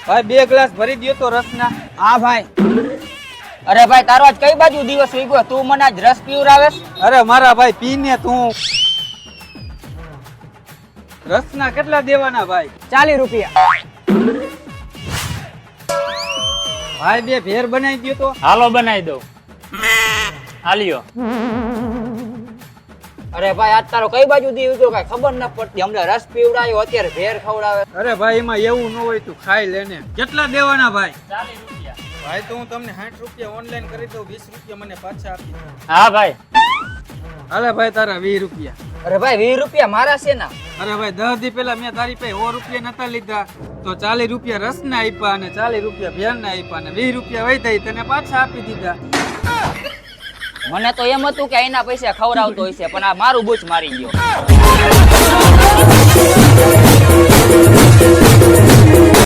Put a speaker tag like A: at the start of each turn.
A: ભાઈ 2 ગ્લાસ ભરી દ્યો તો રસના.
B: હા ભાઈ. અરે ભાઈ તારો આજ કઈ બાજુ દિવસ થઈ ગયો? તું મને આજ રસ પીવરાવેસ?
A: અરે મારા ભાઈ પીને તું. રસના કેટલા દેવાના ભાઈ?
B: 40 રૂપિયા.
A: ભાઈ 2 ભેર બનાવી દ્યો તો.
C: હાલો બનાવી દઉં. હાલ્યો.
B: અરે ભાઈ આજ તારો કઈ બાજુ દિવસ ગયો કઈ ખબર ન પડતી. હમણાં રસ પીવડાયો અત્યારે ભેર ખવડાવે.
A: અરે ભાઈ એમાં એવું ન હોય, તું ખાઈ લેને. કેટલા દેવાના ભાઈ?
C: 40 રૂપિયા.
A: ભાઈ તો હું તમને 60 રૂપિયા ઓનલાઈન કરી દઉં, 20 રૂપિયા મને પાછા આપી દો.
C: હા ભાઈ.
A: અરે ભાઈ તારા 20 રૂપિયા.
B: અરે ભાઈ 20 રૂપિયા મારા છે ના.
A: અરે ભાઈ 10 દી પહેલા મેં તારી પાસે 100 રૂપિયા નતા લીધા, તો 40 રૂપિયા રસના આપ્યા અને 40 રૂપિયા ભેરના આપ્યા અને 20 રૂપિયા વૈધાઈ તને પાછા આપી દીધા.
B: મને તો એમ હતું કે એના પૈસા ખવડાવતો હશે, પણ આ મારું બૂચ મારી ગયો.